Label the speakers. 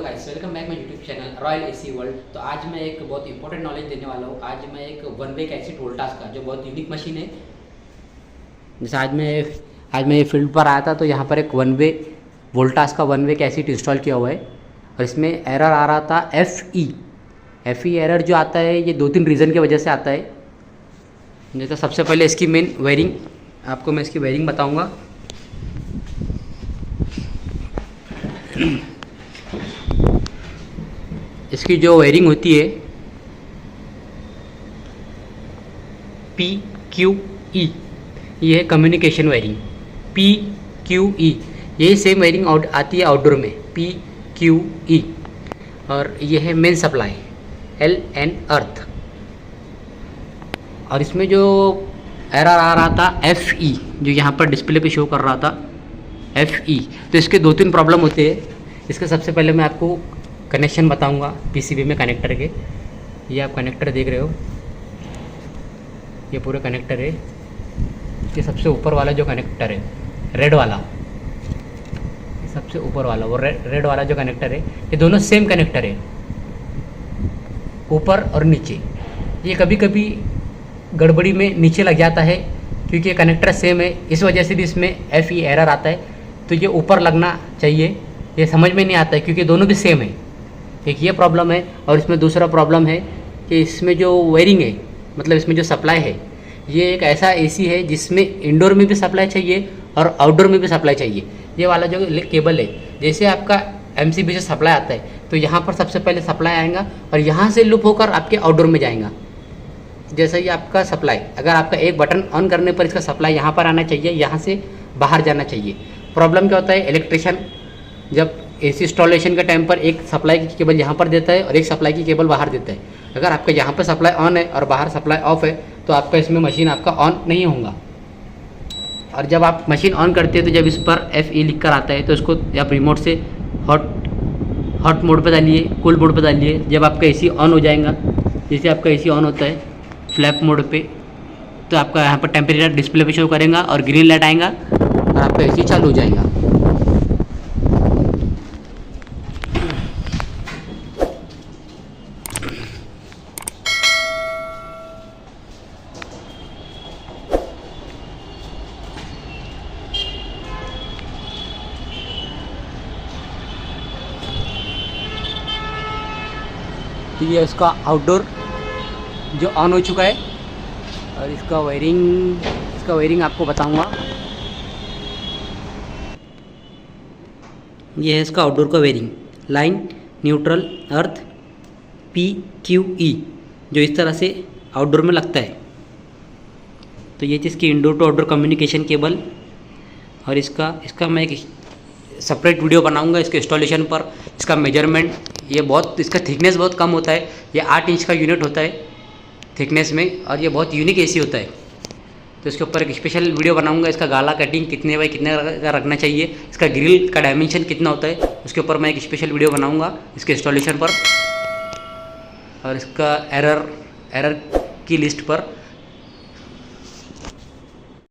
Speaker 1: Guys, welcome back my YouTube channel royal AC world. तो आज मैं एक बहुत इंपॉर्टेंट नॉलेज देने वाला हूँ। आज मैं एक वन वे कैसेट वोल्टास का जो बहुत यूनिक मशीन है। जैसे आज मैं ये फील्ड पर आया था तो यहाँ पर एक वन वे वोल्टास का वन वे कैसेट इंस्टॉल किया हुआ है और इसमें एरर आ रहा था एफ ई एरर जो आता है ये 2-3 रीज़न की वजह से आता है। जैसे सबसे पहले इसकी मेन वायरिंग, आपको मैं इसकी वायरिंग बताऊँगा। इसकी जो वायरिंग होती है PQE, ये है कम्युनिकेशन वायरिंग। PQE यही सेम वायरिंग आती है आउटडोर में, PQE। और ये है मेन सप्लाई LN अर्थ। और इसमें जो एरर आ रहा था FE, जो यहाँ पर डिस्प्ले पे शो कर रहा था FE। तो इसके 2-3 प्रॉब्लम होते हैं। इसके सबसे पहले मैं आपको कनेक्शन बताऊंगा पीसीबी में कनेक्टर के। ये आप कनेक्टर देख रहे हो, ये पूरे कनेक्टर है। ये सबसे ऊपर वाला जो कनेक्टर है रेड वाला, ये सबसे ऊपर वाला वो रेड वाला जो कनेक्टर है, ये दोनों सेम कनेक्टर है, ऊपर और नीचे। ये कभी कभी गड़बड़ी में नीचे लग जाता है क्योंकि ये कनेक्टर सेम है, इस वजह से भी इसमें FE एरर आता है। तो ये ऊपर लगना चाहिए, ये समझ में नहीं आता है क्योंकि दोनों भी सेम है। एक ये प्रॉब्लम है और इसमें दूसरा प्रॉब्लम है कि इसमें जो वायरिंग है, मतलब इसमें जो सप्लाई है, ये एक ऐसा AC है जिसमें इंडोर में भी सप्लाई चाहिए और आउटडोर में भी सप्लाई चाहिए। ये वाला जो केबल है, जैसे आपका MCB से सप्लाई आता है तो यहाँ पर सबसे पहले सप्लाई आएगा और यहाँ से लूप होकर आपके आउटडोर में जाएगा। जैसे ही आपका सप्लाई, अगर आपका एक बटन ऑन करने पर इसका सप्लाई यहाँ पर आना चाहिए, यहाँ से बाहर जाना चाहिए। प्रॉब्लम क्या होता है, इलेक्ट्रिशियन जब AC इंस्टॉलेशन के टाइम पर एक सप्लाई की केबल यहाँ पर देता है और एक सप्लाई की केबल बाहर देता है। अगर आपका यहाँ पर सप्लाई ऑन है और बाहर सप्लाई ऑफ है तो आपका इसमें मशीन आपका ऑन नहीं होगा। और जब आप मशीन ऑन करते हैं तो जब इस पर FE लिख कर आता है तो इसको आप रिमोट से हॉट मोड पर डालिए, कूल मोड पर डालिए। जब आपका AC ऑन हो जाएगा, जैसे आपका AC ऑन होता है फ्लैप मोड पे, तो आपका यहाँ पर टेम्परेचर डिस्प्ले पे शो करेगा और ग्रीन लाइट आएगा और आपका AC चालू हो जाएगा। तो ये इसका आउटडोर जो ऑन हो चुका है और इसका वायरिंग आपको बताऊंगा। ये है इसका आउटडोर का वायरिंग, लाइन, न्यूट्रल, अर्थ, PQE, जो इस तरह से आउटडोर में लगता है। तो ये इसकी indoor to outdoor communication cable. और इसका मैं एक सेपरेट वीडियो बनाऊंगा इसके इंस्टॉलेशन पर, इसका मेजरमेंट। ये बहुत, इसका थिकनेस बहुत कम होता है, ये 8 इंच का यूनिट होता है थिकनेस में, और ये बहुत यूनिक AC होता है। तो इसके ऊपर एक स्पेशल वीडियो बनाऊंगा। इसका गाला कटिंग कितने बाई कितने का रखना चाहिए, इसका ग्रिल का डायमेंशन कितना होता है, उसके ऊपर मैं एक स्पेशल वीडियो बनाऊंगा इसके इंस्टॉलेशन पर। और इसका एरर की लिस्ट पर